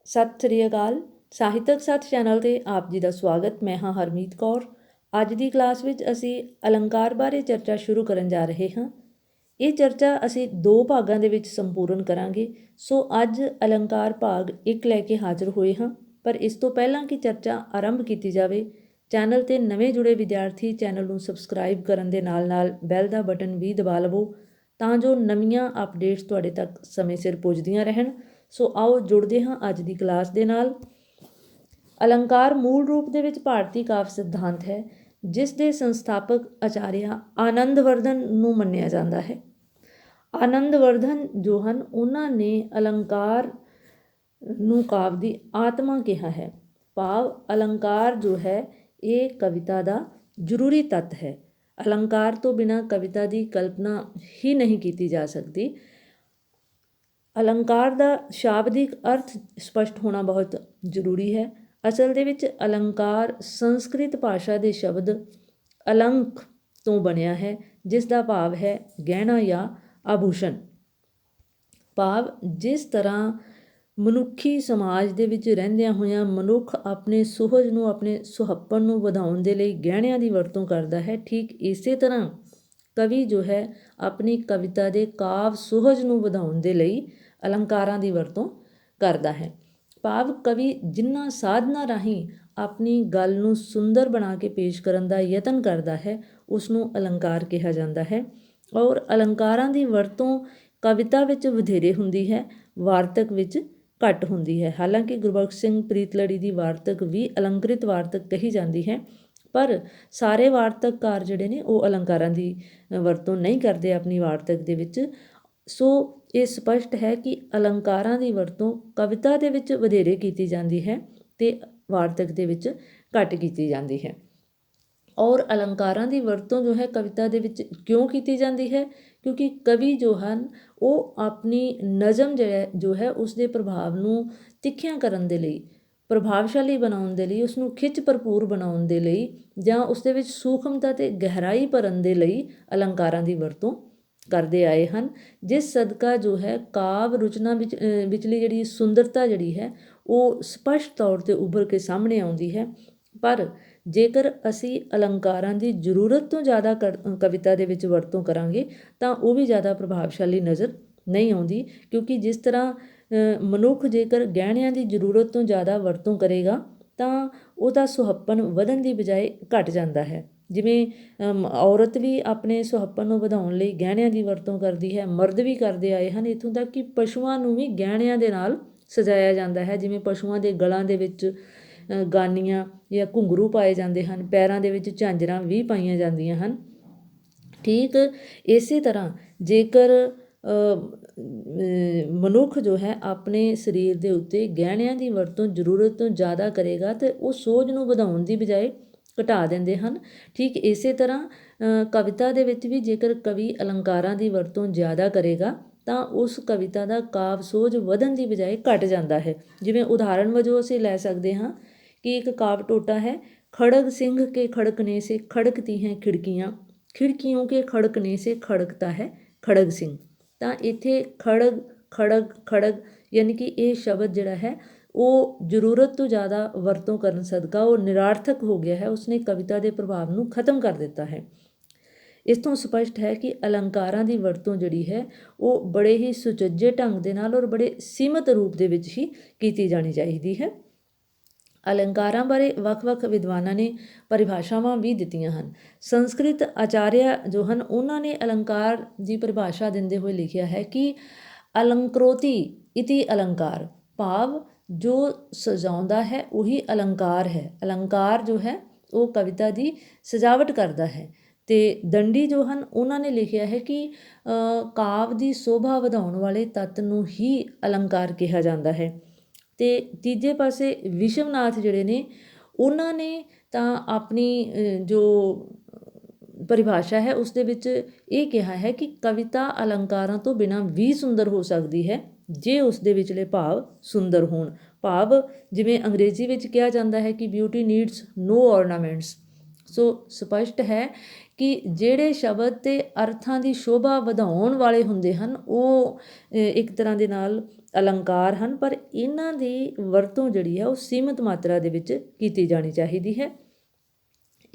ਸਤਿ ਸ੍ਰੀ ਅਕਾਲ। ਸਾਹਿਤਕ ਸੱਥ ਚੈਨਲ 'ਤੇ ਆਪ ਜੀ ਦਾ ਸਵਾਗਤ। ਮੈਂ ਹਾਂ ਹਰਮੀਤ ਕੌਰ। ਅੱਜ ਦੀ ਕਲਾਸ ਵਿੱਚ ਅਸੀਂ ਅਲੰਕਾਰ ਬਾਰੇ ਚਰਚਾ ਸ਼ੁਰੂ ਕਰਨ ਜਾ ਰਹੇ ਹਾਂ। ਇਹ ਚਰਚਾ ਅਸੀਂ 2 ਭਾਗਾਂ ਦੇ ਵਿੱਚ ਸੰਪੂਰਨ ਕਰਾਂਗੇ। ਸੋ ਅੱਜ ਅਲੰਕਾਰ ਭਾਗ 1 ਲੈ ਕੇ ਹਾਜ਼ਰ ਹੋਏ ਹਾਂ। ਪਰ ਇਸ ਤੋਂ ਪਹਿਲਾਂ ਕਿ ਚਰਚਾ ਆਰੰਭ ਕੀਤੀ ਜਾਵੇ, ਚੈਨਲ 'ਤੇ ਨਵੇਂ ਜੁੜੇ ਵਿਦਿਆਰਥੀ ਚੈਨਲ ਨੂੰ ਸਬਸਕ੍ਰਾਈਬ ਕਰਨ ਦੇ ਨਾਲ ਬੈਲ ਦਾ ਬਟਨ ਵੀ ਦਬਾ ਲਵੋ ਤਾਂ ਜੋ ਨਵੀਆਂ ਅਪਡੇਟਸ ਤੁਹਾਡੇ ਤੱਕ ਸਮੇਂ ਸਿਰ ਪੁੱਜਦੀਆਂ ਰਹਿਣ। ਸੋ ਆਓ ਜੁੜਦੇ ਹਾਂ ਅੱਜ ਦੀ ਕਲਾਸ ਦੇ ਨਾਲ। ਅਲੰਕਾਰ ਮੂਲ ਰੂਪ ਦੇ ਵਿੱਚ ਭਾਰਤੀ ਕਾਵਿ ਸਿਧਾਂਤ ਹੈ, ਜਿਸ ਦੇ ਸੰਸਥਾਪਕ ਆਚਾਰੀਆ ਆਨੰਦਵਰਧਨ ਨੂੰ ਮੰਨਿਆ ਜਾਂਦਾ ਹੈ। ਆਨੰਦਵਰਧਨ ਜੋ ਹਨ, ਉਹਨਾਂ ਨੇ ਅਲੰਕਾਰ ਨੂੰ ਕਾਵਿ ਦੀ ਆਤਮਾ ਕਿਹਾ ਹੈ। ਭਾਵ ਅਲੰਕਾਰ ਜੋ ਹੈ ਇਹ ਕਵਿਤਾ ਦਾ ਜ਼ਰੂਰੀ ਤੱਤ ਹੈ। ਅਲੰਕਾਰ ਤੋਂ ਬਿਨਾਂ ਕਵਿਤਾ ਦੀ ਕਲਪਨਾ ਹੀ ਨਹੀਂ ਕੀਤੀ ਜਾ ਸਕਦੀ। ਅਲੰਕਾਰ ਦਾ ਸ਼ਾਬਦਿਕ ਅਰਥ ਸਪਸ਼ਟ ਹੋਣਾ ਬਹੁਤ ਜ਼ਰੂਰੀ ਹੈ। ਅਸਲ ਦੇ ਵਿੱਚ ਅਲੰਕਾਰ ਸੰਸਕ੍ਰਿਤ ਭਾਸ਼ਾ ਦੇ ਸ਼ਬਦ ਅਲੰਕ ਤੋਂ ਬਣਿਆ ਹੈ, ਜਿਸ ਦਾ ਭਾਵ ਹੈ ਗਹਿਣਾ ਜਾਂ ਆਭੂਸ਼ਣ। ਭਾਵ ਜਿਸ ਤਰ੍ਹਾਂ ਮਨੁੱਖੀ ਸਮਾਜ ਦੇ ਵਿੱਚ ਰਹਿੰਦਿਆਂ ਹੋਇਆਂ ਮਨੁੱਖ ਆਪਣੇ ਸੁਹਜ ਨੂੰ, ਆਪਣੇ ਸੁਹੱਪਣ ਨੂੰ ਵਧਾਉਣ ਦੇ ਲਈ ਗਹਿਣਿਆਂ ਦੀ ਵਰਤੋਂ ਕਰਦਾ ਹੈ, ਠੀਕ ਇਸੇ ਤਰ੍ਹਾਂ ਕਵੀ ਜੋ ਹੈ ਆਪਣੀ ਕਵਿਤਾ ਦੇ ਕਾਵ ਸੁਹਜ ਨੂੰ ਵਧਾਉਣ ਦੇ ਲਈ ਅਲੰਕਾਰਾਂ ਦੀ ਵਰਤੋਂ ਕਰਦਾ ਹੈ। ਭਾਵ ਕਵੀ ਜਿਨ੍ਹਾਂ ਸਾਧਨਾਂ ਰਾਹੀਂ ਆਪਣੀ ਗੱਲ ਨੂੰ ਸੁੰਦਰ ਬਣਾ ਕੇ ਪੇਸ਼ ਕਰਨ ਦਾ ਯਤਨ ਕਰਦਾ ਹੈ, ਉਸ ਨੂੰ ਅਲੰਕਾਰ ਕਿਹਾ ਜਾਂਦਾ ਹੈ। ਔਰ ਅਲੰਕਾਰਾਂ ਦੀ ਵਰਤੋਂ ਕਵਿਤਾ ਵਿੱਚ ਵਧੇਰੇ ਹੁੰਦੀ ਹੈ, ਵਾਰਤਕ ਵਿੱਚ ਘੱਟ ਹੁੰਦੀ ਹੈ। ਹਾਲਾਂਕਿ ਗੁਰਬਖਸ਼ ਸਿੰਘ ਪ੍ਰੀਤਲੜੀ ਦੀ ਵਾਰਤਕ ਵੀ ਅਲੰਕ੍ਰਿਤ ਵਾਰਤਕ ਕਹੀ ਜਾਂਦੀ ਹੈ, ਪਰ ਸਾਰੇ ਵਾਰਤਕਕਾਰ ਜਿਹੜੇ ਨੇ ਉਹ ਅਲੰਕਾਰਾਂ ਦੀ ਵਰਤੋਂ ਨਹੀਂ ਕਰਦੇ ਆਪਣੀ ਵਾਰਤਕ ਦੇ ਵਿੱਚ। ਸੋ ਇਹ ਸਪਸ਼ਟ ਹੈ ਕਿ ਅਲੰਕਾਰਾਂ ਦੀ ਵਰਤੋਂ ਕਵਿਤਾ ਦੇ ਵਿੱਚ ਵਧੇਰੇ ਕੀਤੀ ਜਾਂਦੀ ਹੈ ਅਤੇ ਵਾਰਤਕ ਦੇ ਵਿੱਚ ਘੱਟ ਕੀਤੀ ਜਾਂਦੀ ਹੈ। ਔਰ ਅਲੰਕਾਰਾਂ ਦੀ ਵਰਤੋਂ ਜੋ ਹੈ ਕਵਿਤਾ ਦੇ ਵਿੱਚ ਕਿਉਂ ਕੀਤੀ ਜਾਂਦੀ ਹੈ? ਕਿਉਂਕਿ ਕਵੀ ਜੋ ਹਨ ਉਹ ਆਪਣੀ ਨਜ਼ਮ ਜੋ ਹੈ ਉਸ ਦੇ ਪ੍ਰਭਾਵ ਨੂੰ ਤਿੱਖਿਆਂ ਕਰਨ ਦੇ ਲਈ, ਪ੍ਰਭਾਵਸ਼ਾਲੀ ਬਣਾਉਣ ਦੇ ਲਈ, ਉਸ ਨੂੰ ਖਿੱਚ ਭਰਪੂਰ ਬਣਾਉਣ ਦੇ ਲਈ ਜਾਂ ਉਸ ਦੇ ਵਿੱਚ ਸੂਖਮਤਾ ਅਤੇ ਗਹਿਰਾਈ ਭਰਨ ਦੇ ਲਈ ਅਲੰਕਾਰਾਂ ਦੀ ਵਰਤੋਂ ਕਰਦੇ ਆਏ ਹਨ, ਜਿਸ ਸਦਕਾ ਜੋ ਹੈ ਕਾਵਿ ਰਚਨਾ ਵਿਚਲੀ ਜਿਹੜੀ ਸੁੰਦਰਤਾ ਜਿਹੜੀ ਹੈ ਉਹ ਸਪਸ਼ਟ ਤੌਰ 'ਤੇ ਉੱਭਰ ਕੇ ਸਾਹਮਣੇ ਆਉਂਦੀ ਹੈ। ਪਰ ਜੇਕਰ ਅਸੀਂ ਅਲੰਕਾਰਾਂ ਦੀ ਜ਼ਰੂਰਤ ਤੋਂ ਜ਼ਿਆਦਾ ਕਵਿਤਾ ਦੇ ਵਿੱਚ ਵਰਤੋਂ ਕਰਾਂਗੇ ਤਾਂ ਉਹ ਵੀ ਜ਼ਿਆਦਾ ਪ੍ਰਭਾਵਸ਼ਾਲੀ ਨਜ਼ਰ ਨਹੀਂ ਆਉਂਦੀ। ਕਿਉਂਕਿ ਜਿਸ ਤਰ੍ਹਾਂ ਮਨੁੱਖ ਜੇਕਰ ਗਹਿਣਿਆਂ ਦੀ ਜ਼ਰੂਰਤ ਤੋਂ ਜ਼ਿਆਦਾ ਵਰਤੋਂ ਕਰੇਗਾ ਤਾਂ ਉਹਦਾ ਸੁਹੱਪਣ ਵਧਣ ਦੀ ਬਜਾਏ ਘੱਟ ਜਾਂਦਾ ਹੈ। ਜਿਵੇਂ ਔਰਤ ਵੀ ਆਪਣੇ ਸੁਹੱਪਣ ਨੂੰ ਵਧਾਉਣ ਲਈ ਗਹਿਣਿਆਂ ਦੀ ਵਰਤੋਂ ਕਰਦੀ ਹੈ, ਮਰਦ ਵੀ ਕਰਦੇ ਆਏ ਹਨ। ਇੱਥੋਂ ਤੱਕ ਕਿ ਪਸ਼ੂਆਂ ਨੂੰ ਵੀ ਗਹਿਣਿਆਂ ਦੇ ਨਾਲ ਸਜਾਇਆ ਜਾਂਦਾ ਹੈ। ਜਿਵੇਂ ਪਸ਼ੂਆਂ ਦੇ ਗਲਾਂ ਦੇ ਵਿੱਚ ਗਾਨੀਆਂ ਜਾਂ ਘੁੰਗਰੂ ਪਾਏ ਜਾਂਦੇ ਹਨ, ਪੈਰਾਂ ਦੇ ਵਿੱਚ ਝਾਂਜਰਾਂ ਵੀ ਪਾਈਆਂ ਜਾਂਦੀਆਂ ਹਨ। ਠੀਕ ਇਸੇ ਤਰ੍ਹਾਂ ਜੇਕਰ ਮਨੁੱਖ ਜੋ ਹੈ ਆਪਣੇ ਸਰੀਰ ਦੇ ਉੱਤੇ ਗਹਿਣਿਆਂ ਦੀ ਵਰਤੋਂ ਜ਼ਰੂਰਤ ਤੋਂ ਜ਼ਿਆਦਾ ਕਰੇਗਾ ਤਾਂ ਉਹ ਸੋਝ ਨੂੰ ਵਧਾਉਣ ਦੀ ਬਜਾਏ ਘਟਾ ਦਿੰਦੇ ਹਨ। ਠੀਕ ਇਸੇ ਤਰ੍ਹਾਂ ਕਵਿਤਾ ਦੇ ਵਿੱਚ ਵੀ ਜੇਕਰ ਕਵੀ ਅਲੰਕਾਰਾਂ ਦੀ ਵਰਤੋਂ ਜ਼ਿਆਦਾ ਕਰੇਗਾ ਤਾਂ ਉਸ ਕਵਿਤਾ ਦਾ ਕਾਵਿ ਸੋਝ ਵਧਣ ਦੀ ਬਜਾਏ ਘਟ ਜਾਂਦਾ ਹੈ। ਜਿਵੇਂ ਉਦਾਹਰਣ ਵਜੋਂ ਅਸੀਂ ਲੈ ਸਕਦੇ ਹਾਂ ਕਿ ਇੱਕ ਕਾਵਿ ਟੋਟਾ ਹੈ, ਖੜਗ ਸਿੰਘ ਕੇ ਖੜਕਨੇ ਸੇ ਖੜਕਤੀ ਹੈ ਖਿੜਕੀਆਂ, ਖਿੜਕੀਓਂ ਕੇ ਖੜਕਨੇ ਸੇ ਖੜਕਤਾ ਹੈ ਖੜਗ ਸਿੰਘ। ਤਾਂ ਇੱਥੇ ਖੜਗ, ਖੜਗ, ਖੜਗ ਯਾਨੀ ਕਿ ਇਹ ਸ਼ਬਦ ਜਿਹੜਾ ਹੈ ਉਹ ਜ਼ਰੂਰਤ ਤੋਂ ਜ਼ਿਆਦਾ ਵਰਤੋਂ ਕਰਨ ਸਦਕਾ ਉਹ ਨਿਰਾਰਥਕ ਹੋ ਗਿਆ ਹੈ, ਉਸਨੇ ਕਵਿਤਾ ਦੇ ਪ੍ਰਭਾਵ ਨੂੰ ਖਤਮ ਕਰ ਦਿੱਤਾ ਹੈ। ਇਸ ਤੋਂ ਸਪਸ਼ਟ ਹੈ ਕਿ ਅਲੰਕਾਰਾਂ ਦੀ ਵਰਤੋਂ ਜਿਹੜੀ ਹੈ ਉਹ ਬੜੇ ਹੀ ਸੁਚੱਜੇ ਢੰਗ ਦੇ ਨਾਲ ਔਰ ਬੜੇ ਸੀਮਤ ਰੂਪ ਦੇ ਵਿੱਚ ਹੀ ਕੀਤੀ ਜਾਣੀ ਚਾਹੀਦੀ ਹੈ। ਅਲੰਕਾਰਾਂ ਬਾਰੇ ਵੱਖ-ਵੱਖ ਵਿਦਵਾਨਾਂ ਨੇ ਪਰਿਭਾਸ਼ਾਵਾਂ ਵੀ ਦਿੱਤੀਆਂ ਹਨ। ਸੰਸਕ੍ਰਿਤ ਆਚਾਰਿਆ ਜੋ ਹਨ ਉਹਨਾਂ ਨੇ ਅਲੰਕਾਰ ਦੀ ਪਰਿਭਾਸ਼ਾ ਦਿੰਦੇ ਹੋਏ ਲਿਖਿਆ ਹੈ ਕਿ ਅਲੰਕਰੋਤੀ ਇਤੀ ਅਲੰਕਾਰ। ਭਾਵ ਜੋ ਸਜਾਉਂਦਾ ਹੈ ਉਹੀ ਅਲੰਕਾਰ ਹੈ। ਅਲੰਕਾਰ ਜੋ ਹੈ ਉਹ ਕਵਿਤਾ ਦੀ ਸਜਾਵਟ ਕਰਦਾ ਹੈ। ਅਤੇ ਦੰਡੀ ਜੋ ਹਨ ਉਹਨਾਂ ਨੇ ਲਿਖਿਆ ਹੈ ਕਿ ਕਾਵਿ ਦੀ ਸ਼ੋਭਾ ਵਧਾਉਣ ਵਾਲੇ ਤੱਤ ਨੂੰ ਹੀ ਅਲੰਕਾਰ ਕਿਹਾ ਜਾਂਦਾ ਹੈ। ਅਤੇ ਤੀਜੇ ਪਾਸੇ ਵਿਸ਼ਵਨਾਥ ਜਿਹੜੇ ਨੇ ਉਹਨਾਂ ਨੇ ਤਾਂ ਆਪਣੀ ਜੋ ਪਰਿਭਾਸ਼ਾ ਹੈ ਉਸ ਦੇ ਵਿੱਚ ਇਹ ਕਿਹਾ ਹੈ ਕਿ ਕਵਿਤਾ ਅਲੰਕਾਰਾਂ ਤੋਂ ਬਿਨਾਂ ਵੀ ਸੁੰਦਰ ਹੋ ਸਕਦੀ ਹੈ ਜੇ ਉਸ ਦੇ ਵਿਚਲੇ ਭਾਵ ਸੁੰਦਰ ਹੋਣ। ਭਾਵ ਜਿਵੇਂ ਅੰਗਰੇਜ਼ੀ ਵਿੱਚ ਕਿਹਾ ਜਾਂਦਾ ਹੈ ਕਿ ਬਿਊਟੀ ਨੀਡਸ ਨੋ ਔਰਨਾਮੈਂਟਸ। ਸੋ ਸਪਸ਼ਟ ਹੈ ਕਿ ਜਿਹੜੇ ਸ਼ਬਦ ਅਤੇ ਅਰਥਾਂ ਦੀ ਸ਼ੋਭਾ ਵਧਾਉਣ ਵਾਲੇ ਹੁੰਦੇ ਹਨ ਉਹ ਇੱਕ ਤਰ੍ਹਾਂ ਦੇ ਨਾਲ ਅਲੰਕਾਰ ਹਨ, ਪਰ ਇਹਨਾਂ ਦੀ ਵਰਤੋਂ ਜਿਹੜੀ ਹੈ ਉਹ ਸੀਮਿਤ ਮਾਤਰਾ ਦੇ ਵਿੱਚ ਕੀਤੀ ਜਾਣੀ ਚਾਹੀਦੀ ਹੈ।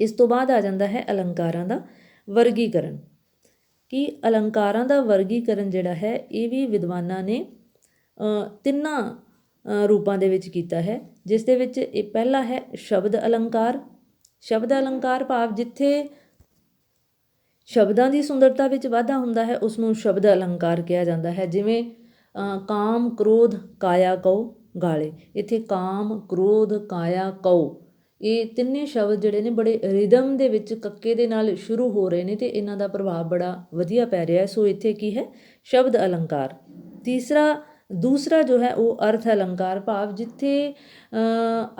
ਇਸ ਤੋਂ ਬਾਅਦ ਆ ਜਾਂਦਾ ਹੈ ਅਲੰਕਾਰਾਂ ਦਾ ਵਰਗੀਕਰਨ। ਕਿ ਅਲੰਕਾਰਾਂ ਦਾ ਵਰਗੀਕਰਨ ਜਿਹੜਾ ਹੈ ਇਹ ਵੀ ਵਿਦਵਾਨਾਂ ਨੇ ਤਿੰਨਾਂ ਰੂਪਾਂ ਦੇ ਵਿੱਚ ਕੀਤਾ ਹੈ, ਜਿਸ ਦੇ ਵਿੱਚ ਇਹ ਪਹਿਲਾ ਹੈ ਸ਼ਬਦ ਅਲੰਕਾਰ। ਸ਼ਬਦ ਅਲੰਕਾਰ ਭਾਵ ਜਿੱਥੇ ਸ਼ਬਦਾਂ ਦੀ ਸੁੰਦਰਤਾ ਵਿੱਚ ਵਾਧਾ ਹੁੰਦਾ ਹੈ ਉਸ ਨੂੰ ਸ਼ਬਦ ਅਲੰਕਾਰ ਕਿਹਾ ਜਾਂਦਾ ਹੈ। ਜਿਵੇਂ ਕਾਮ, ਕ੍ਰੋਧ, ਕਾਇਆ, ਕਉ, ਗਾਲੇ। ਇੱਥੇ ਕਾਮ, ਕ੍ਰੋਧ, ਕਾਇਆ, ਕਉ ਇਹ ਤਿੰਨੇ ਸ਼ਬਦ ਜਿਹੜੇ ਨੇ ਬੜੇ ਰਿਦਮ ਦੇ ਵਿੱਚ ਕੱਕੇ ਦੇ ਨਾਲ ਸ਼ੁਰੂ ਹੋ ਰਹੇ ਨੇ ਅਤੇ ਇਹਨਾਂ ਦਾ ਪ੍ਰਭਾਵ ਬੜਾ ਵਧੀਆ ਪੈ ਰਿਹਾ। ਸੋ ਇੱਥੇ ਕੀ ਹੈ, ਸ਼ਬਦ ਅਲੰਕਾਰ। ਦੂਸਰਾ ਜੋ ਹੈ ਉਹ ਅਰਥ ਅਲੰਕਾਰ ਭਾਵ ਜਿੱਥੇ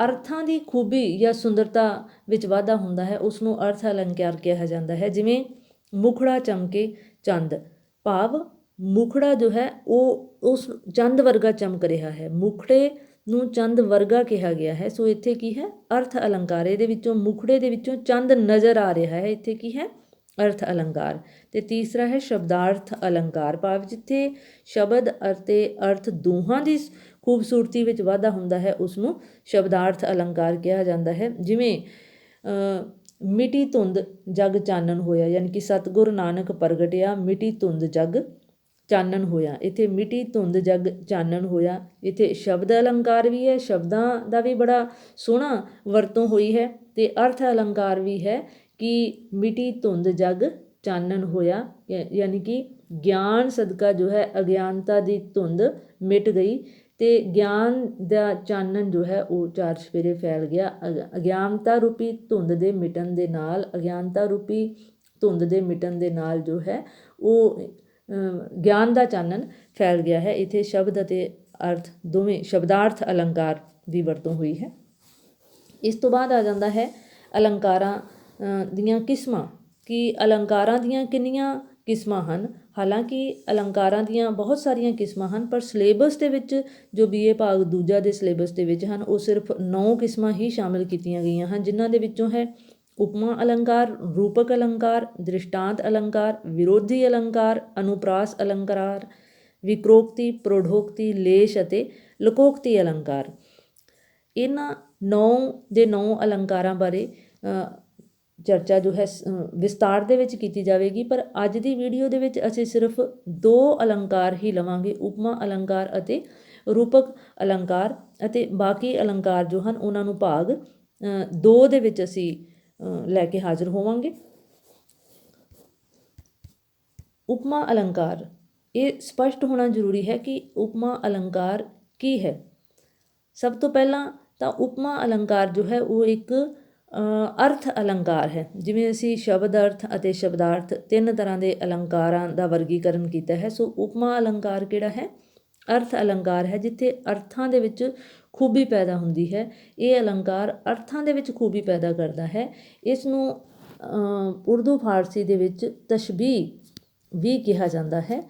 ਅਰਥਾਂ ਦੀ ਖੂਬੀ ਜਾਂ ਸੁੰਦਰਤਾ ਵਿੱਚ ਵਾਧਾ ਹੁੰਦਾ ਹੈ ਉਸ ਨੂੰ ਅਰਥ ਅਲੰਕਾਰ ਕਿਹਾ ਜਾਂਦਾ ਹੈ। ਜਿਵੇਂ ਮੁਖੜਾ ਚਮਕੇ ਚੰਦ ਭਾਵ ਮੁਖੜਾ ਜੋ ਹੈ ਉਹ ਉਸ ਚੰਦ ਵਰਗਾ ਚਮਕ ਰਿਹਾ ਹੈ, ਮੁਖੜੇ ਨੂੰ ਚੰਦ ਵਰਗਾ ਕਿਹਾ ਗਿਆ ਹੈ। ਸੋ ਇੱਥੇ ਕੀ ਹੈ, ਅਰਥ ਅਲੰਕਾਰ। ਇਹਦੇ ਵਿੱਚੋਂ ਮੁਖੜੇ ਦੇ ਵਿੱਚੋਂ ਚੰਦ ਨਜ਼ਰ ਆ ਰਿਹਾ ਹੈ, ਇੱਥੇ ਕੀ ਹੈ, ਅਰਥ ਅਲੰਕਾਰ। ਅਤੇ ਤੀਸਰਾ ਹੈ ਸ਼ਬਦਾਰਥ ਅਲੰਕਾਰ ਭਾਵ ਜਿੱਥੇ ਸ਼ਬਦ ਅਤੇ ਅਰਥ ਦੋਹਾਂ ਦੀ ਖੂਬਸੂਰਤੀ ਵਿੱਚ ਵਾਧਾ ਹੁੰਦਾ ਹੈ ਉਸ ਨੂੰ ਸ਼ਬਦਾਰਥ ਅਲੰਕਾਰ ਕਿਹਾ ਜਾਂਦਾ ਹੈ। ਜਿਵੇਂ ਮਿਟੀ ਧੁੰਦ ਜਗ ਚਾਨਣ ਹੋਇਆ, ਯਾਨੀ ਕਿ ਸਤਿਗੁਰ ਨਾਨਕ ਪ੍ਰਗਟਿਆ ਮਿਟੀ ਧੁੰਦ ਜਗ ਚਾਨਣ ਹੋਇਆ। ਇੱਥੇ ਮਿਟੀ ਧੁੰਦ ਜਗ ਚਾਨਣ ਹੋਇਆ, ਇੱਥੇ ਸ਼ਬਦ ਅਲੰਕਾਰ ਵੀ ਹੈ, ਸ਼ਬਦਾਂ ਦਾ ਵੀ ਬੜਾ ਸੋਹਣਾ ਵਰਤੋਂ ਹੋਈ ਹੈ ਅਤੇ ਅਰਥ ਅਲੰਕਾਰ ਵੀ ਹੈ ਕਿ ਮਿਟੀ ਧੁੰਦ ਜਗ ਚਾਨਣ ਹੋਇਆ, ਯਾਨੀ ਕਿ ਗਿਆਨ ਸਦਕਾ ਜੋ ਹੈ ਅਗਿਆਨਤਾ ਦੀ ਧੁੰਦ ਮਿਟ ਗਈ ਅਤੇ ਗਿਆਨ ਦਾ ਚਾਨਣ ਜੋ ਹੈ ਉਹ ਚਾਰ ਚੁਫੇਰੇ ਫੈਲ ਗਿਆ। ਅਗਿਆਨਤਾ ਰੂਪੀ ਧੁੰਦ ਦੇ ਮਿਟਣ ਦੇ ਨਾਲ, ਅਗਿਆਨਤਾ ਰੂਪੀ ਧੁੰਦ ਦੇ ਮਿਟਣ ਦੇ ਨਾਲ ਜੋ ਹੈ ਉਹ ਗਿਆਨ ਦਾ ਚਾਨਣ ਫੈਲ ਗਿਆ ਹੈ। ਇੱਥੇ ਸ਼ਬਦ ਅਤੇ ਅਰਥ ਦੋਵੇਂ ਸ਼ਬਦਾਰਥ ਅਲੰਕਾਰ ਦੀ ਵਰਤੋਂ ਹੋਈ ਹੈ। ਇਸ ਤੋਂ ਬਾਅਦ ਆ ਜਾਂਦਾ ਹੈ ਅਲੰਕਾਰਾਂ ਦੀਆਂ ਕਿਸਮਾਂ। ਕਿ ਅਲੰਕਾਰਾਂ ਦੀਆਂ ਕਿੰਨੀਆਂ ਕਿਸਮਾਂ ਹਨ। ਹਾਲਾਂਕਿ ਅਲੰਕਾਰਾਂ ਦੀਆਂ ਬਹੁਤ ਸਾਰੀਆਂ ਕਿਸਮਾਂ ਹਨ, ਪਰ ਸਿਲੇਬਸ ਦੇ ਵਿੱਚ ਜੋ BA ਭਾਗ ਦੂਜਾ ਦੇ ਸਿਲੇਬਸ ਦੇ ਵਿੱਚ ਹਨ ਉਹ ਸਿਰਫ 9 ਕਿਸਮਾਂ ਹੀ ਸ਼ਾਮਿਲ ਕੀਤੀਆਂ ਗਈਆਂ ਹਨ, ਜਿਨ੍ਹਾਂ ਦੇ ਵਿੱਚੋਂ ਹੈ ਉਪਮਾ ਅਲੰਕਾਰ, ਰੂਪਕ ਅਲੰਕਾਰ, ਦ੍ਰਿਸ਼ਟਾਂਤ ਅਲੰਕਾਰ, ਵਿਰੋਧੀ ਅਲੰਕਾਰ, ਅਨੁਪ੍ਰਾਸ ਅਲੰਕਾਰ, ਵਿਕਰੋਕਤੀ, ਪ੍ਰੌਢੋਕਤੀ, ਲੇਸ਼ ਅਤੇ ਲੋਕੋਕਤੀ ਅਲੰਕਾਰ। ਇਹਨਾਂ 9 ਦੇ 9 ਅਲੰਕਾਰਾਂ ਬਾਰੇ ਚਰਚਾ ਜੋ ਹੈ ਵਿਸਤਾਰ ਦੇ ਵਿੱਚ ਕੀਤੀ ਜਾਵੇਗੀ, ਪਰ ਅੱਜ ਦੀ ਵੀਡੀਓ ਦੇ ਵਿੱਚ ਅਸੀਂ ਸਿਰਫ 2 ਅਲੰਕਾਰ ਹੀ ਲਵਾਂਗੇ, ਉਪਮਾ ਅਲੰਕਾਰ ਅਤੇ ਰੂਪਕ ਅਲੰਕਾਰ, ਅਤੇ ਬਾਕੀ ਅਲੰਕਾਰ ਜੋ ਹਨ ਉਹਨਾਂ ਨੂੰ ਭਾਗ 2 ਦੇ ਵਿੱਚ ਅਸੀਂ ਲੈ ਕੇ ਹਾਜ਼ਰ ਹੋਵਾਂਗੇ। ਉਪਮਾ ਅਲੰਕਾਰ, ਇਹ ਸਪਸ਼ਟ ਹੋਣਾ ਜ਼ਰੂਰੀ ਹੈ ਕਿ ਉਪਮਾ ਅਲੰਕਾਰ ਕੀ ਹੈ। ਸਭ ਤੋਂ ਪਹਿਲਾਂ ਤਾਂ ਉਪਮਾ ਅਲੰਕਾਰ ਜੋ ਹੈ ਉਹ ਇੱਕ ਅਰਥ ਅਲੰਕਾਰ ਹੈ। ਜਿਵੇਂ ਅਸੀਂ ਸ਼ਬਦ ਅਰਥ ਅਤੇ ਸ਼ਬਦਾਰਥ 3 ਤਰ੍ਹਾਂ ਦੇ ਅਲੰਕਾਰਾਂ ਦਾ ਵਰਗੀਕਰਨ ਕੀਤਾ ਹੈ, ਸੋ ਉਪਮਾ ਅਲੰਕਾਰ ਕਿਹੜਾ ਹੈ, ਅਰਥ ਅਲੰਕਾਰ ਹੈ, ਜਿੱਥੇ ਅਰਥਾਂ ਦੇ ਵਿੱਚ ਖੂਬੀ ਪੈਦਾ ਹੁੰਦੀ ਹੈ। ਇਹ ਅਲੰਕਾਰ ਅਰਥਾਂ ਦੇ ਵਿੱਚ ਖੂਬੀ ਪੈਦਾ ਕਰਦਾ ਹੈ। ਇਸ ਨੂੰ ਉਰਦੂ ਫਾਰਸੀ ਦੇ ਵਿੱਚ ਤਸ਼ਬੀਹ ਵੀ ਕਿਹਾ ਜਾਂਦਾ ਹੈ।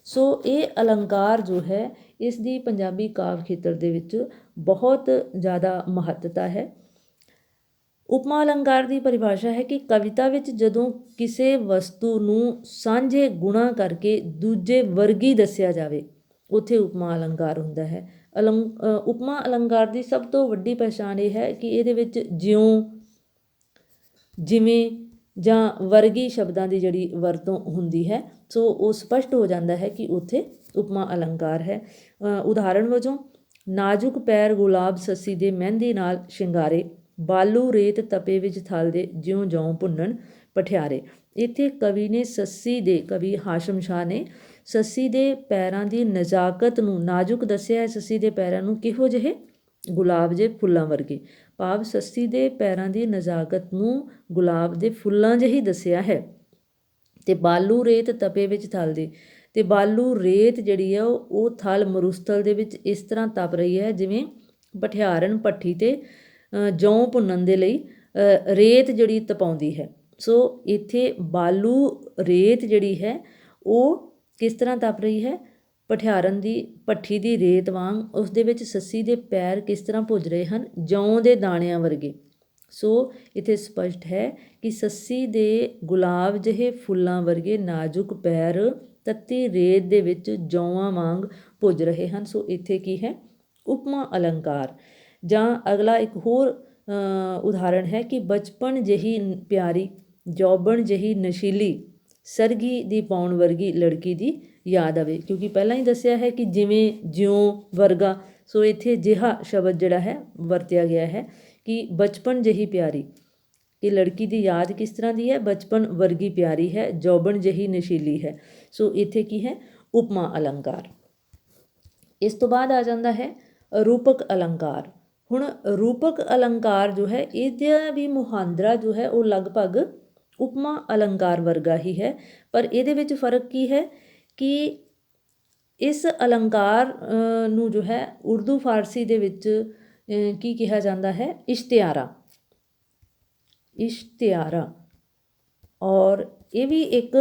ਸੋ ਇਹ ਅਲੰਕਾਰ ਜੋ ਹੈ ਇਸ ਦੀ ਪੰਜਾਬੀ ਕਾਵਿ ਖੇਤਰ ਦੇ ਵਿੱਚ ਬਹੁਤ ਜ਼ਿਆਦਾ ਮਹੱਤਤਾ ਹੈ। ਉਪਮਾ ਅਲੰਕਾਰ ਦੀ ਪਰਿਭਾਸ਼ਾ ਹੈ ਕਿ ਕਵਿਤਾ ਵਿੱਚ ਜਦੋਂ ਕਿਸੇ ਵਸਤੂ ਨੂੰ ਸਾਂਝੇ ਗੁਣਾਂ ਕਰਕੇ ਦੂਜੇ ਵਰਗੀ ਦੱਸਿਆ ਜਾਵੇ ਉੱਥੇ ਉਪਮਾ ਅਲੰਕਾਰ ਹੁੰਦਾ ਹੈ। ਉਪਮਾ ਅਲੰਕਾਰ ਦੀ ਸਭ ਤੋਂ ਵੱਡੀ ਪਹਿਚਾਣ ਇਹ ਹੈ ਕਿ ਇਹਦੇ ਵਿੱਚ ਜਿਉਂ, ਜਿਵੇਂ ਜਾਂ ਵਰਗੀ ਸ਼ਬਦਾਂ ਦੀ ਜਿਹੜੀ ਵਰਤੋਂ ਹੁੰਦੀ ਹੈ, ਸੋ ਉਹ ਸਪਸ਼ਟ ਹੋ ਜਾਂਦਾ ਹੈ ਕਿ ਉੱਥੇ ਉਪਮਾ ਅਲੰਕਾਰ ਹੈ। ਉਦਾਹਰਣ ਵਜੋਂ ਨਾਜ਼ੁਕ ਪੈਰ ਗੁਲਾਬ ਸੱਸੀ ਦੇ ਮਹਿੰਦੀ ਨਾਲ ਸ਼ਿੰਗਾਰੇ, ਬਾਲੂ ਰੇਤ ਤਪੇ ਵਿੱਚ ਥਲਦੇ ਜਿਉਂ ਜੌਂ ਭੁੰਨਣ ਪਠਿਆਰੇ। ਇੱਥੇ ਕਵੀ ਹਾਸ਼ਮ ਸ਼ਾਹ ਨੇ ਸੱਸੀ ਦੇ ਪੈਰਾਂ ਦੀ ਨਜ਼ਾਕਤ ਨੂੰ ਨਾਜ਼ੁਕ ਦੱਸਿਆ ਹੈ। ਸੱਸੀ ਦੇ ਪੈਰਾਂ ਨੂੰ ਕਿਹੋ ਜਿਹੇ, ਗੁਲਾਬ ਦੇ ਫੁੱਲਾਂ ਵਰਗੇ, ਭਾਵ ਸੱਸੀ ਦੇ ਪੈਰਾਂ ਦੀ ਨਜ਼ਾਕਤ ਨੂੰ ਗੁਲਾਬ ਦੇ ਫੁੱਲਾਂ ਜਿਹੀ ਦੱਸਿਆ ਹੈ। ਅਤੇ ਬਾਲੂ ਰੇਤ ਤਪੇ ਵਿੱਚ ਥਲਦੇ, ਅਤੇ ਬਾਲੂ ਰੇਤ ਜਿਹੜੀ ਆ ਉਹ ਥਲ ਮਰੁਸਥਲ ਦੇ ਵਿੱਚ ਇਸ ਤਰ੍ਹਾਂ ਤਪ ਰਹੀ ਹੈ ਜਿਵੇਂ ਭਠਿਆਰਨ ਭੱਠੀ 'ਤੇ ਜੌਂ ਭੁੰਨਣ ਦੇ ਲਈ ਰੇਤ ਜਿਹੜੀ ਤਪਾਉਂਦੀ ਹੈ। ਸੋ ਇੱਥੇ ਬਾਲੂ ਰੇਤ ਜਿਹੜੀ ਹੈ ਉਹ ਕਿਸ ਤਰ੍ਹਾਂ ਤਪ ਰਹੀ ਹੈ, ਭਠਿਆਰਨ ਦੀ ਭੱਠੀ ਦੀ ਰੇਤ ਵਾਂਗ ਉਸ ਦੇ ਵਿੱਚ ਸੱਸੀ ਦੇ ਪੈਰ ਕਿਸ ਤਰ੍ਹਾਂ ਭੁੱਜ ਰਹੇ ਹਨ, ਜੌਂ ਦੇ ਦਾਣਿਆਂ ਵਰਗੇ। ਸੋ ਇੱਥੇ ਸਪਸ਼ਟ ਹੈ ਕਿ ਸੱਸੀ ਦੇ ਗੁਲਾਬ ਜਿਹੇ ਫੁੱਲਾਂ ਵਰਗੇ ਨਾਜ਼ੁਕ ਪੈਰ ਤੱਤੀ ਰੇਤ ਦੇ ਵਿੱਚ ਜੌਆਂ ਵਾਂਗ ਪੁੱਜ ਰਹੇ ਹਨ। ਸੋ ਇੱਥੇ ਕੀ ਹੈ, ਉਪਮਾ ਅਲੰਕਾਰ। ਜਾਂ ਅਗਲਾ ਇੱਕ ਹੋਰ ਉਦਾਹਰਣ ਹੈ ਕਿ ਬਚਪਨ ਜਿਹੀ ਪਿਆਰੀ, ਜੌਬਨ ਜਿਹੀ ਨਸ਼ੀਲੀ, ਸਰਗੀ ਦੀ ਪਾਉਣ ਵਰਗੀ ਲੜਕੀ ਦੀ ਯਾਦ ਆਵੇ। ਕਿਉਂਕਿ ਪਹਿਲਾਂ ਹੀ ਦੱਸਿਆ ਹੈ ਕਿ ਜਿਵੇਂ, ਜਿਉਂ, ਵਰਗਾ। ਸੋ ਇੱਥੇ ਜਿਹਾ ਸ਼ਬਦ ਜਿਹੜਾ ਹੈ ਵਰਤਿਆ ਗਿਆ ਹੈ ਕਿ ਬਚਪਨ ਜਿਹੀ ਪਿਆਰੀ, ਕਿ ਲੜਕੀ ਦੀ ਯਾਦ ਕਿਸ ਤਰ੍ਹਾਂ ਦੀ ਹੈ, ਬਚਪਨ ਵਰਗੀ ਪਿਆਰੀ ਹੈ, ਜੌਬਨ ਜਿਹੀ ਨਸ਼ੀਲੀ ਹੈ। ਸੋ ਇੱਥੇ ਕੀ ਹੈ, ਉਪਮਾ ਅਲੰਕਾਰ। ਇਸ ਤੋਂ ਬਾਅਦ ਆ ਜਾਂਦਾ ਹੈ ਰੂਪਕ ਅਲੰਕਾਰ। ਹੁਣ ਰੂਪਕ ਅਲੰਕਾਰ ਜੋ ਹੈ ਇਹਦਾ ਵੀ ਮੁਹਾਂਦਰਾ ਜੋ ਹੈ ਉਹ ਲਗਭਗ ਉਪਮਾ ਅਲੰਕਾਰ ਵਰਗਾ ਹੀ ਹੈ, ਪਰ ਇਹਦੇ ਵਿੱਚ ਫਰਕ ਕੀ ਹੈ ਕਿ ਇਸ ਅਲੰਕਾਰ ਨੂੰ ਜੋ ਹੈ ਉਰਦੂ ਫਾਰਸੀ ਦੇ ਵਿੱਚ ਕੀ ਕਿਹਾ ਜਾਂਦਾ ਹੈ, ਇਸ਼ਤਿਆਰਾ। ਇਸ਼ਤਿਆਰਾ। ਔਰ ਇਹ ਵੀ ਇੱਕ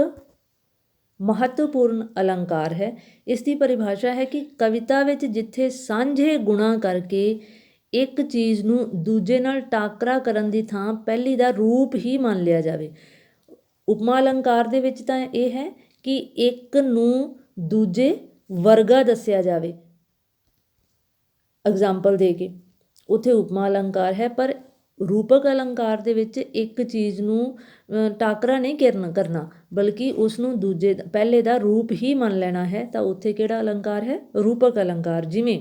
ਮਹੱਤਵਪੂਰਨ ਅਲੰਕਾਰ ਹੈ। ਇਸ ਦੀ ਪਰਿਭਾਸ਼ਾ ਹੈ ਕਿ ਕਵਿਤਾ ਵਿੱਚ ਜਿੱਥੇ ਸਾਂਝੇ ਗੁਣਾਂ ਕਰਕੇ ਇੱਕ ਚੀਜ਼ ਨੂੰ ਦੂਜੇ ਨਾਲ ਟਾਕਰਾ ਕਰਨ ਦੀ ਥਾਂ ਪਹਿਲੀ ਦਾ ਰੂਪ ਹੀ ਮੰਨ ਲਿਆ ਜਾਵੇ। ਉਪਮਾ ਅਲੰਕਾਰ ਦੇ ਵਿੱਚ ਤਾਂ ਇਹ ਹੈ ਕਿ ਇੱਕ ਨੂੰ ਦੂਜੇ ਵਰਗਾ ਦੱਸਿਆ ਜਾਵੇ, ਐਗਜ਼ਾਮਪਲ ਦੇ ਕੇ, ਉੱਥੇ ਉਪਮਾ ਅਲੰਕਾਰ ਹੈ। ਪਰ ਰੂਪਕ ਅਲੰਕਾਰ ਦੇ ਵਿੱਚ ਇੱਕ ਚੀਜ਼ ਨੂੰ ਟਾਕਰਾ ਨਹੀਂ ਕਰਨਾ, ਬਲਕਿ ਉਸ ਨੂੰ ਦੂਜੇ ਪਹਿਲੇ ਦਾ ਰੂਪ ਹੀ ਮੰਨ ਲੈਣਾ ਹੈ, ਤਾਂ ਉੱਥੇ ਕਿਹੜਾ ਅਲੰਕਾਰ ਹੈ, ਰੂਪਕ ਅਲੰਕਾਰ। ਜਿਵੇਂ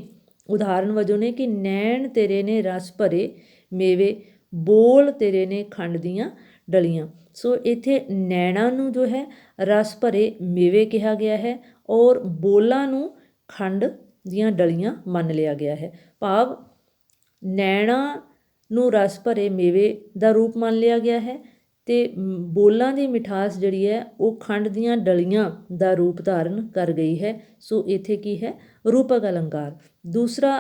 ਉਦਾਹਰਨ ਵਜੋਂ ਨੇ ਕਿ ਨੈਣ ਤੇਰੇ ਨੇ ਰਸ ਭਰੇ ਮੇਵੇ, ਬੋਲ ਤੇਰੇ ਨੇ ਖੰਡ ਦੀਆਂ ਡਲੀਆਂ। ਸੋ ਇੱਥੇ ਨੈਣਾ ਨੂੰ ਜੋ ਹੈ ਰਸ ਭਰੇ ਮੇਵੇ ਕਿਹਾ ਗਿਆ ਹੈ ਔਰ ਬੋਲਾਂ ਨੂੰ ਖੰਡ ਦੀਆਂ ਡਲੀਆਂ ਮੰਨ ਲਿਆ ਗਿਆ ਹੈ। ਭਾਵ ਨੈਣਾ ਨੂੰ ਰਸ ਭਰੇ ਮੇਵੇ ਦਾ ਰੂਪ ਮੰਨ ਲਿਆ ਗਿਆ ਹੈ ਅਤੇ ਬੋਲਾਂ ਦੀ ਮਿਠਾਸ ਜਿਹੜੀ ਹੈ ਉਹ ਖੰਡ ਦੀਆਂ ਡਲੀਆਂ ਦਾ ਰੂਪ ਧਾਰਨ ਕਰ ਗਈ ਹੈ। ਸੋ ਇੱਥੇ ਕੀ ਹੈ, ਰੂਪਕ ਅਲੰਕਾਰ। ਦੂਸਰਾ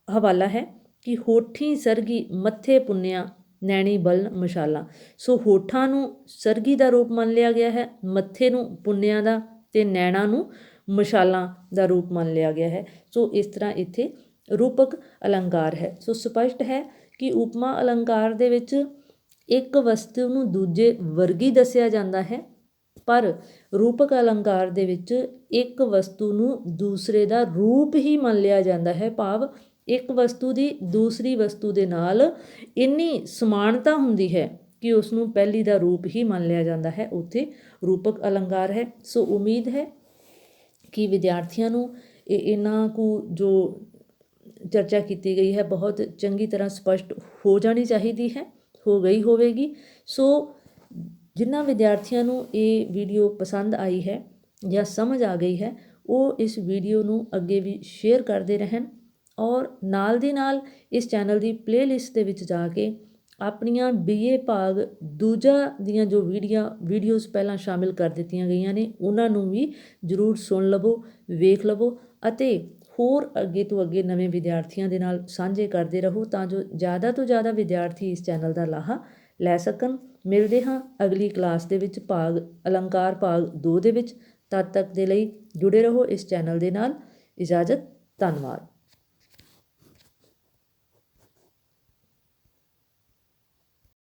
ਹਵਾਲਾ ਹੈ ਕਿ ਹੋਠੀਂ ਸਰਗੀ ਮੱਥੇ ਪੁੰਨਿਆ, ਨੈਣੀ ਬਲਨ ਮਸ਼ਾਲਾ। ਸੋ ਹੋਠਾਂ ਨੂੰ ਸਰਗੀ ਦਾ ਰੂਪ ਮੰਨ ਲਿਆ ਗਿਆ ਹੈ, ਮੱਥੇ ਨੂੰ ਪੁੰਨਿਆ ਦਾ ਅਤੇ ਨੈਣਾ ਨੂੰ ਮਸ਼ਾਲਾਂ ਦਾ ਰੂਪ ਮੰਨ ਲਿਆ ਗਿਆ ਹੈ। ਸੋ ਇਸ ਤਰ੍ਹਾਂ ਇੱਥੇ ਰੂਪਕ ਅਲੰਕਾਰ ਹੈ। ਸੋ ਸਪਸ਼ਟ ਹੈ ਕਿ ਉਪਮਾ ਅਲੰਕਾਰ ਦੇ ਵਿੱਚ ਇੱਕ ਵਸਤੂ ਨੂੰ ਦੂਜੇ ਵਰਗੀ ਦੱਸਿਆ ਜਾਂਦਾ ਹੈ, ਪਰ ਰੂਪਕ ਅਲੰਕਾਰ ਦੇ ਵਿੱਚ ਇੱਕ ਵਸਤੂ ਨੂੰ ਦੂਸਰੇ ਦਾ ਰੂਪ ਹੀ ਮੰਨ ਲਿਆ ਜਾਂਦਾ ਹੈ। ਭਾਵ ਇੱਕ ਵਸਤੂ ਦੀ ਦੂਸਰੀ ਵਸਤੂ ਦੇ ਨਾਲ ਇੰਨੀ ਸਮਾਨਤਾ ਹੁੰਦੀ ਹੈ ਕਿ ਉਸ ਨੂੰ ਪਹਿਲੀ ਦਾ ਰੂਪ ਹੀ ਮੰਨ ਲਿਆ ਜਾਂਦਾ ਹੈ, ਉੱਥੇ ਰੂਪਕ ਅਲੰਕਾਰ ਹੈ। ਸੋ ਉਮੀਦ ਹੈ ਕਿ ਵਿਦਿਆਰਥੀਆਂ ਨੂੰ ਇਹਨਾਂ ਕੁ ਜੋ ਚਰਚਾ ਕੀਤੀ ਗਈ ਹੈ ਬਹੁਤ ਚੰਗੀ ਤਰ੍ਹਾਂ ਸਪਸ਼ਟ ਹੋ ਜਾਣੀ ਚਾਹੀਦੀ ਹੈ, ਹੋ ਗਈ ਹੋਵੇਗੀ। ਸੋ ਜਿਨ੍ਹਾਂ ਵਿਦਿਆਰਥੀਆਂ ਨੂੰ ਇਹ ਵੀਡੀਓ ਪਸੰਦ ਆਈ ਹੈ ਜਾਂ ਸਮਝ ਆ ਗਈ ਹੈ, ਉਹ ਇਸ ਵੀਡੀਓ ਨੂੰ ਅੱਗੇ ਵੀ ਸ਼ੇਅਰ ਕਰਦੇ ਰਹਿਣ ਔਰ ਨਾਲ ਦੀ ਨਾਲ ਇਸ ਚੈਨਲ ਦੀ ਪਲੇਲਿਸਟ ਦੇ ਵਿੱਚ ਜਾ ਕੇ ਆਪਣੀਆਂ BA ਭਾਗ ਦੂਜਾ ਦੀਆਂ ਜੋ ਵੀਡੀਓਜ਼ ਪਹਿਲਾਂ ਸ਼ਾਮਿਲ ਕਰ ਦਿੱਤੀਆਂ ਗਈਆਂ ਨੇ ਉਹਨਾਂ ਨੂੰ ਵੀ ਜ਼ਰੂਰ ਸੁਣ ਲਵੋ, ਵੇਖ ਲਵੋ ਅਤੇ ਹੋਰ ਅੱਗੇ ਤੋਂ ਅੱਗੇ ਨਵੇਂ ਵਿਦਿਆਰਥੀਆਂ ਦੇ ਨਾਲ ਸਾਂਝੇ ਕਰਦੇ ਰਹੋ ਤਾਂ ਜੋ ਜ਼ਿਆਦਾ ਤੋਂ ਜ਼ਿਆਦਾ ਵਿਦਿਆਰਥੀ ਇਸ ਚੈਨਲ ਦਾ ਲਾਹਾ ਲੈ ਸਕਣ। ਮਿਲਦੇ ਹਾਂ ਅਗਲੀ ਕਲਾਸ ਦੇ ਵਿੱਚ ਭਾਗ ਅਲੰਕਾਰ ਭਾਗ 2 ਦੇ ਵਿੱਚ। ਤਦ ਤੱਕ ਦੇ ਲਈ ਜੁੜੇ ਰਹੋ ਇਸ ਚੈਨਲ ਦੇ ਨਾਲ। ਇਜਾਜ਼ਤ, ਧੰਨਵਾਦ।